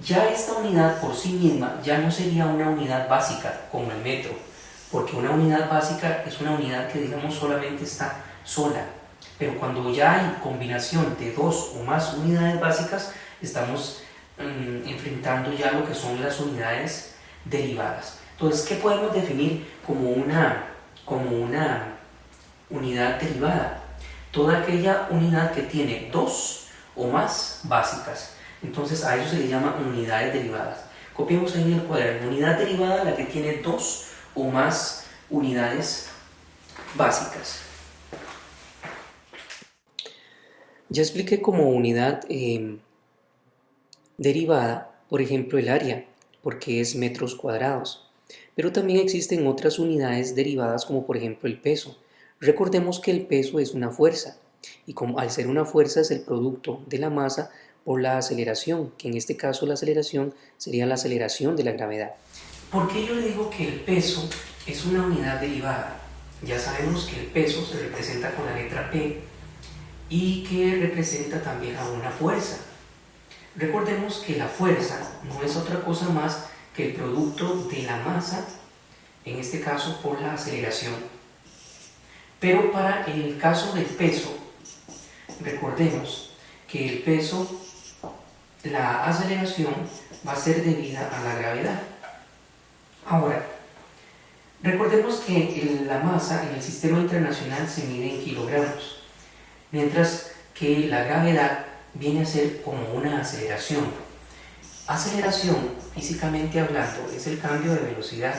Ya esta unidad por sí misma ya no sería una unidad básica como el metro, porque una unidad básica es una unidad que digamos solamente está sola, pero cuando ya hay combinación de dos o más unidades básicas, estamos enfrentando ya lo que son las unidades derivadas. Entonces, ¿qué podemos definir como una unidad derivada? Toda aquella unidad que tiene dos o más básicas. Entonces a eso se le llama unidades derivadas. Copiemos ahí en el cuaderno. Unidad derivada, la que tiene dos o más unidades básicas. Ya expliqué como unidad derivada, por ejemplo, el área, porque es metros cuadrados. Pero también existen otras unidades derivadas como por ejemplo el peso. Recordemos que el peso es una fuerza y como al ser una fuerza es el producto de la masa por la aceleración, que en este caso la aceleración sería la aceleración de la gravedad. ¿Por qué yo le digo que el peso es una unidad derivada? Ya sabemos que el peso se representa con la letra P y que representa también a una fuerza. Recordemos que la fuerza no es otra cosa más que el producto de la masa, en este caso por la aceleración. Pero para el caso del peso, recordemos que el peso, la aceleración va a ser debida a la gravedad. Ahora, recordemos que la masa en el sistema internacional se mide en kilogramos, mientras que la gravedad viene a ser como una aceleración. Aceleración, físicamente hablando, es el cambio de velocidad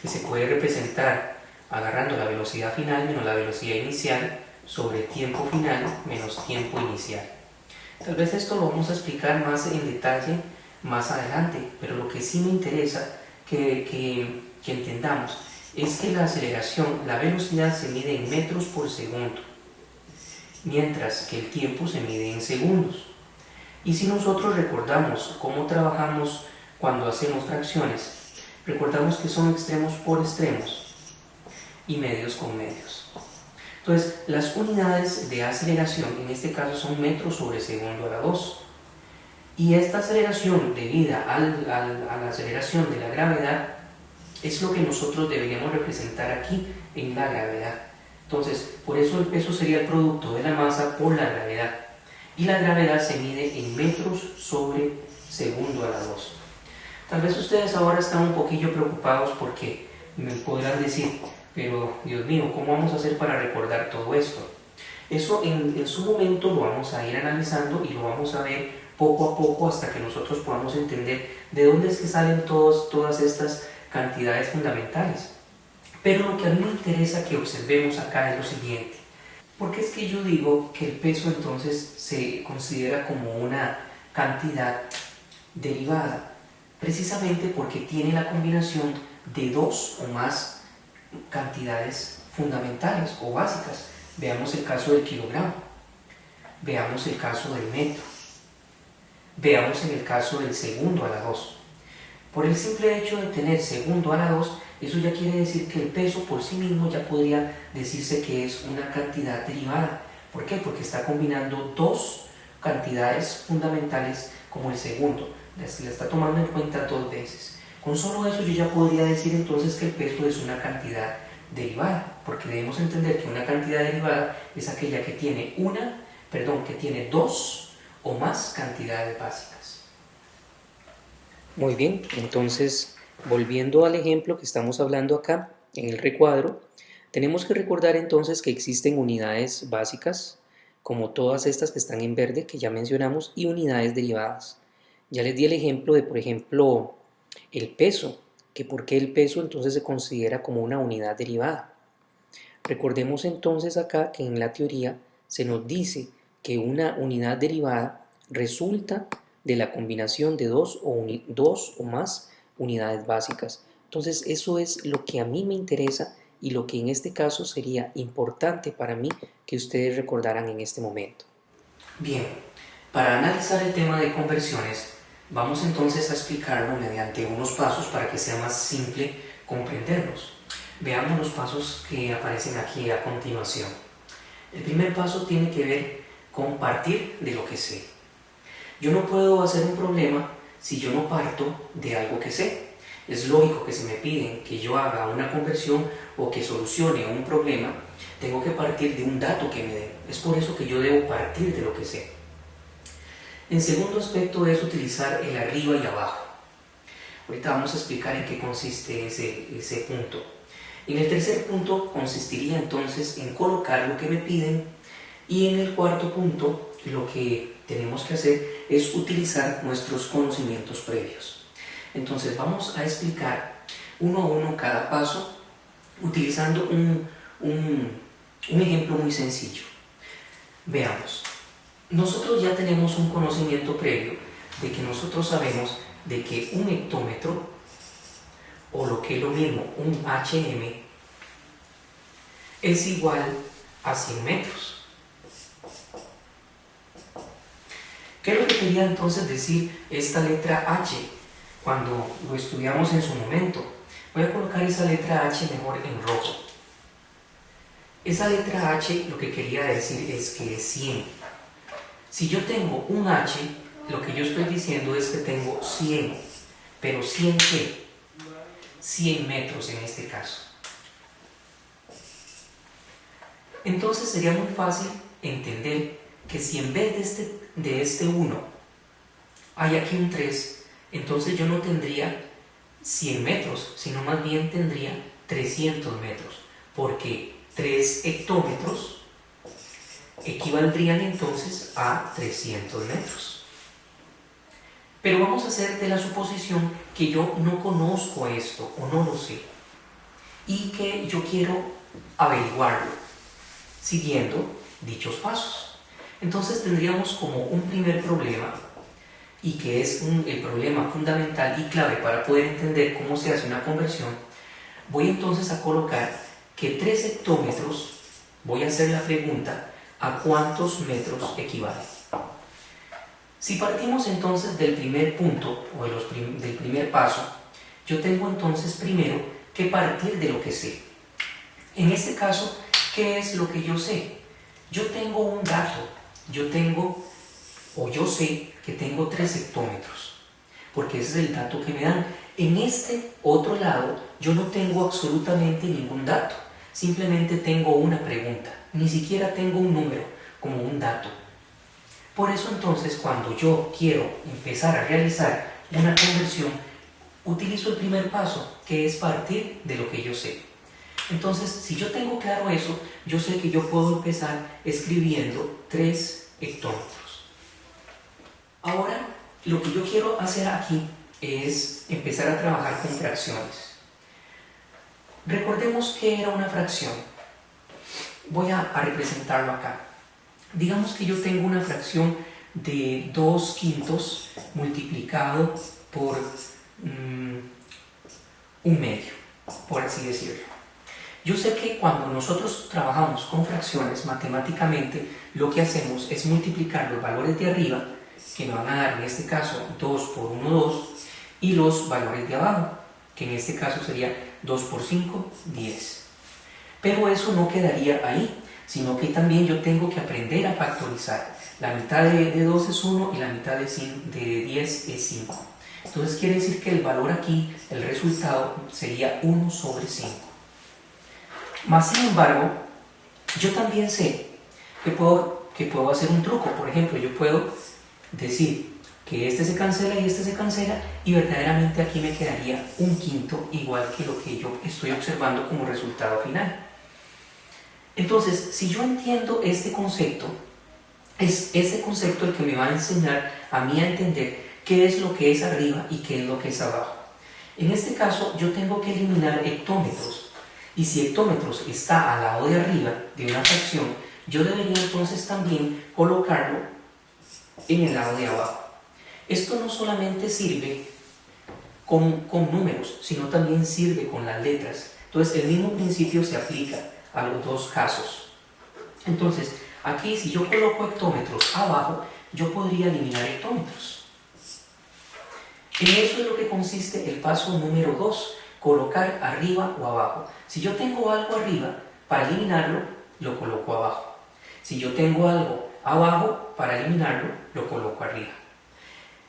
que se puede representar agarrando la velocidad final menos la velocidad inicial sobre tiempo final menos tiempo inicial. Tal vez esto lo vamos a explicar más en detalle más adelante, pero lo que sí me interesa que entendamos es que la aceleración, la velocidad se mide en metros por segundo, mientras que el tiempo se mide en segundos. Y si nosotros recordamos cómo trabajamos cuando hacemos fracciones, recordamos que son extremos por extremos y medios con medios. Entonces, las unidades de aceleración en este caso son metros sobre segundo a la 2. Y esta aceleración debida a la aceleración de la gravedad es lo que nosotros deberíamos representar aquí en la gravedad. Entonces, por eso el peso sería el producto de la masa por la gravedad. Y la gravedad se mide en metros sobre segundo a la 2. Tal vez ustedes ahora están un poquillo preocupados porque me podrán decir, pero Dios mío, ¿cómo vamos a hacer para recordar todo esto? Eso en su momento lo vamos a ir analizando y lo vamos a ver poco a poco hasta que nosotros podamos entender de dónde es que salen todas estas cantidades fundamentales. Pero lo que a mí me interesa que observemos acá es lo siguiente. ¿Por qué es que yo digo que el peso entonces se considera como una cantidad derivada? Precisamente porque tiene la combinación de dos o más cantidades fundamentales o básicas. Veamos el caso del kilogramo, veamos el caso del metro, veamos en el caso del segundo a la 2. Por el simple hecho de tener segundo a la 2, eso ya quiere decir que el peso por sí mismo ya podría decirse que es una cantidad derivada. ¿Por qué? Porque está combinando dos cantidades fundamentales como el segundo. La está tomando en cuenta dos veces. Con solo eso yo ya podría decir entonces que el peso es una cantidad derivada, porque debemos entender que una cantidad derivada es aquella que tiene que tiene dos o más cantidades básicas. Muy bien, entonces volviendo al ejemplo que estamos hablando acá en el recuadro, tenemos que recordar entonces que existen unidades básicas, como todas estas que están en verde que ya mencionamos, y unidades derivadas. Ya les di el ejemplo de, por ejemplo, el peso, que por qué el peso entonces se considera como una unidad derivada. Recordemos entonces acá que en la teoría se nos dice que una unidad derivada resulta de la combinación de dos o más unidades básicas. Entonces eso es lo que a mí me interesa y lo que en este caso sería importante para mí que ustedes recordaran en este momento. Bien, para analizar el tema de conversiones, vamos entonces a explicarlo mediante unos pasos para que sea más simple comprenderlos. Veamos los pasos que aparecen aquí a continuación. El primer paso tiene que ver con partir de lo que sé. Yo no puedo hacer un problema si yo no parto de algo que sé? Es lógico que si me piden que yo haga una conversión o que solucione un problema, tengo que partir de un dato que me den. Es por eso que yo debo partir de lo que sé. En segundo aspecto es utilizar el arriba y abajo. Ahorita vamos a explicar en qué consiste ese punto. En el tercer punto consistiría entonces en colocar lo que me piden, y en el cuarto punto lo que tenemos que hacer es utilizar nuestros conocimientos previos. Entonces vamos a explicar uno a uno cada paso utilizando un ejemplo muy sencillo. Veamos, nosotros ya tenemos un conocimiento previo de que nosotros sabemos de que un hectómetro, o lo que es lo mismo, un HM, es igual a 100 metros. ¿Qué es lo que quería entonces decir esta letra H cuando lo estudiamos en su momento? Voy a colocar esa letra H mejor en rojo. Esa letra H lo que quería decir es que es 100. Si yo tengo un H, lo que yo estoy diciendo es que tengo 100. ¿Pero 100 qué? 100 metros en este caso. Entonces sería muy fácil entender que si en vez de este 1 hay aquí un 3, entonces yo no tendría 100 metros, sino más bien tendría 300 metros, porque 3 hectómetros equivaldrían entonces a 300 metros. Pero vamos a hacer de la suposición que yo no conozco esto o no lo sé y que yo quiero averiguarlo siguiendo dichos pasos. Entonces tendríamos como un primer problema, y que es el problema fundamental y clave para poder entender cómo se hace una conversión. Voy entonces a colocar que 3 hectómetros, voy a hacer la pregunta, ¿a cuántos metros equivale? Si partimos entonces del primer punto o del primer paso, yo tengo entonces primero que partir de lo que sé. En este caso, ¿qué es lo que yo sé? Yo tengo un dato, yo sé que tengo 3 hectómetros, porque ese es el dato que me dan. En este otro lado, yo no tengo absolutamente ningún dato, simplemente tengo una pregunta, ni siquiera tengo un número como un dato. Por eso entonces, cuando yo quiero empezar a realizar una conversión, utilizo el primer paso, que es partir de lo que yo sé. Entonces, si yo tengo claro eso, yo sé que yo puedo empezar escribiendo 3 hectómetros. Ahora, lo que yo quiero hacer aquí es empezar a trabajar con fracciones. Recordemos que era una fracción. Voy a representarlo acá. Digamos que yo tengo una fracción de 2/5 multiplicado por 1/2, por así decirlo. Yo sé que cuando nosotros trabajamos con fracciones matemáticamente, lo que hacemos es multiplicar los valores de arriba, que me van a dar en este caso 2 por 1, 2, y los valores de abajo, que en este caso sería 2 por 5, 10. Pero eso no quedaría ahí, sino que también yo tengo que aprender a factorizar. La mitad de 2 es 1 y la mitad de 10 es 5. Entonces quiere decir que el valor aquí, el resultado, sería 1 sobre 5. Más sin embargo, yo también sé que puedo hacer un truco. Por ejemplo, yo puedo decir que este se cancela y este se cancela, y verdaderamente aquí me quedaría 1/5, igual que lo que yo estoy observando como resultado final. Entonces, si yo entiendo este concepto, es este concepto el que me va a enseñar a mí a entender qué es lo que es arriba y qué es lo que es abajo. En este caso, yo tengo que eliminar hectómetros, y si hectómetros está al lado de arriba de una fracción, yo debería entonces también colocarlo en el lado de abajo. Esto no solamente sirve con números, sino también sirve con las letras. Entonces, el mismo principio se aplica a los dos casos. Entonces, aquí si yo coloco hectómetros abajo, yo podría eliminar hectómetros. En eso es lo que consiste el paso número 2, colocar arriba o abajo. Si yo tengo algo arriba, para eliminarlo, lo coloco abajo. Si yo tengo algo abajo, para eliminarlo, lo coloco arriba.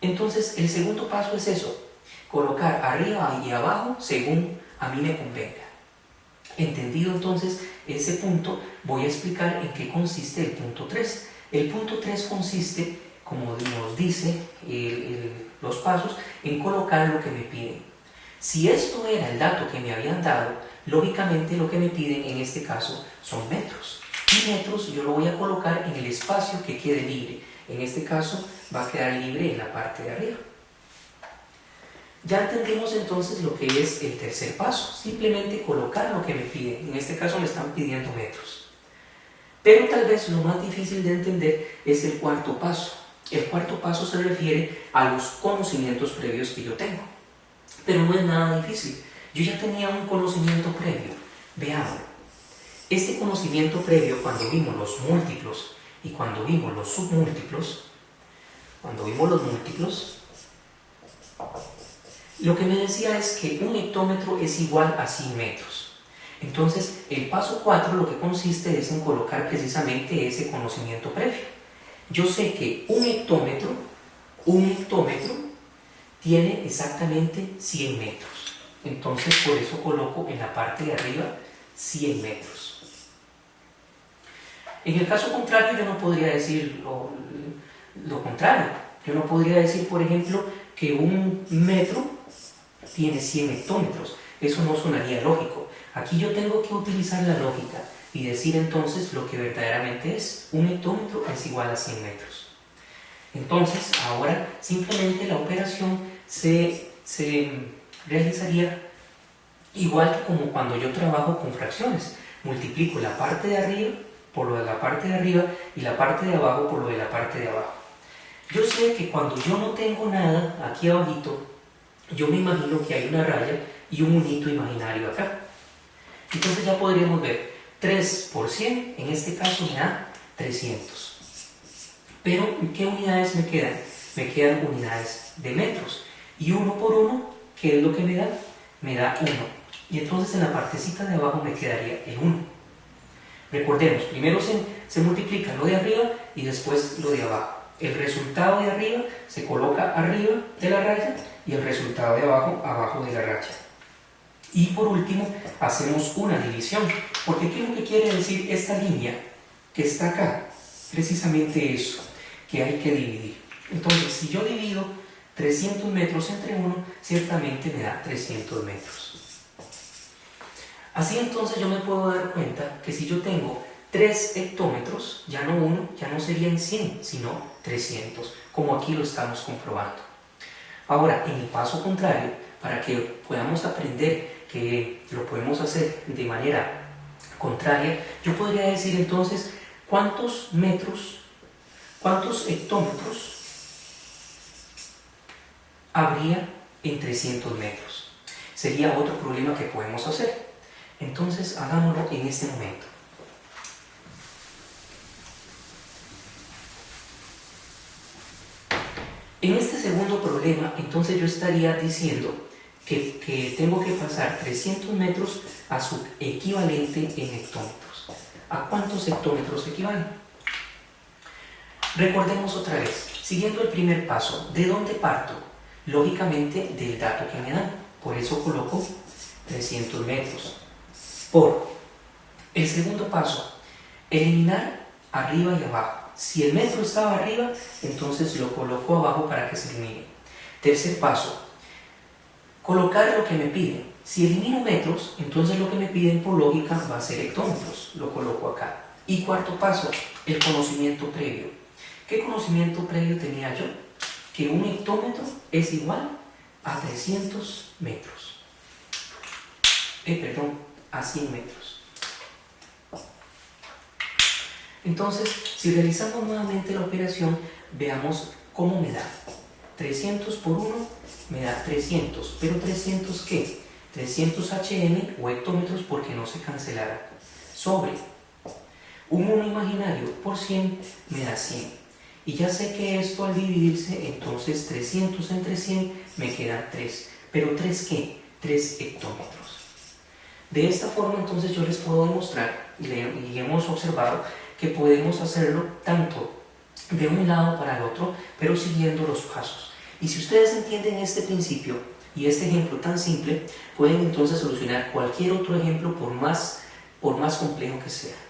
Entonces, el segundo paso es eso, colocar arriba y abajo según a mí me convenga. Entendido entonces ese punto, voy a explicar en qué consiste el punto 3. El punto 3 consiste, como nos dice los pasos, en colocar lo que me piden. Si esto era el dato que me habían dado, lógicamente lo que me piden en este caso son metros. Y metros yo lo voy a colocar en el espacio que quede libre. En este caso va a quedar libre en la parte de arriba. Ya entendimos entonces lo que es el tercer paso, simplemente colocar lo que me piden. En este caso me están pidiendo metros. Pero tal vez lo más difícil de entender es el cuarto paso. El cuarto paso se refiere a los conocimientos previos que yo tengo. Pero no es nada difícil. Yo ya tenía un conocimiento previo. Veamos. Este conocimiento previo, cuando vimos los múltiplos y cuando vimos los submúltiplos, lo que me decía es que un hectómetro es igual a 100 metros. Entonces, el paso 4 lo que consiste es en colocar precisamente ese conocimiento previo. Yo sé que un hectómetro tiene exactamente 100 metros. Entonces, por eso coloco en la parte de arriba 100 metros. En el caso contrario, yo no podría decir lo contrario. Yo no podría decir, por ejemplo, que un metro tiene 100 hectómetros. Eso no sonaría lógico. Aquí yo tengo que utilizar la lógica y decir entonces lo que verdaderamente es. Un hectómetro es igual a 100 metros. Entonces, ahora simplemente la operación se realizaría igual que como cuando yo trabajo con fracciones. Multiplico la parte de arriba por lo de la parte de arriba y la parte de abajo por lo de la parte de abajo. Yo sé que cuando yo no tengo nada aquí abajito, yo me imagino que hay una raya y un unito imaginario acá. Entonces ya podríamos ver 3 por 100, en este caso me da 300. Pero ¿qué unidades me quedan? Me quedan unidades de metros. Y 1 por 1, ¿qué es lo que me da? Me da 1. Y entonces en la partecita de abajo me quedaría el 1. Recordemos, primero se multiplica lo de arriba y después lo de abajo. El resultado de arriba se coloca arriba de la raya y el resultado de abajo, abajo de la raya. Y por último, hacemos una división. Porque ¿qué es lo que quiere decir esta línea que está acá? Precisamente eso, que hay que dividir. Entonces, si yo divido 300 metros entre 1, ciertamente me da 300 metros. Así entonces yo me puedo dar cuenta que si yo tengo 3 hectómetros, ya no 1, ya no serían 100, sino 300, como aquí lo estamos comprobando. Ahora, en el paso contrario, para que podamos aprender que lo podemos hacer de manera contraria, yo podría decir entonces cuántos hectómetros habría en 300 metros. Sería otro problema que podemos hacer. Entonces, hagámoslo en este momento. En este segundo problema, entonces yo estaría diciendo que tengo que pasar 300 metros a su equivalente en hectómetros. ¿A cuántos hectómetros equivalen? Recordemos otra vez, siguiendo el primer paso, ¿de dónde parto? Lógicamente del dato que me dan, por eso coloco 300 metros. Por el segundo paso, eliminar arriba y abajo. Si el metro estaba arriba, entonces lo coloco abajo para que se elimine. Tercer paso, colocar lo que me piden. Si elimino metros, entonces lo que me piden por lógica va a ser hectómetros. Lo coloco acá. Y cuarto paso, el conocimiento previo. ¿Qué conocimiento previo tenía yo? Que un hectómetro es igual a 300 metros. A 100 metros. Entonces, si realizamos nuevamente la operación, veamos cómo me da. 300 por 1 me da 300. ¿Pero 300 qué? 300 HM o hectómetros porque no se cancelará. Sobre un 1 imaginario por 100 me da 100. Y ya sé que esto al dividirse, entonces 300 entre 100 me queda 3. ¿Pero 3 qué? 3 hectómetros. De esta forma entonces yo les puedo demostrar, y hemos observado, que podemos hacerlo tanto de un lado para el otro, pero siguiendo los pasos. Y si ustedes entienden este principio y este ejemplo tan simple, pueden entonces solucionar cualquier otro ejemplo por más complejo que sea.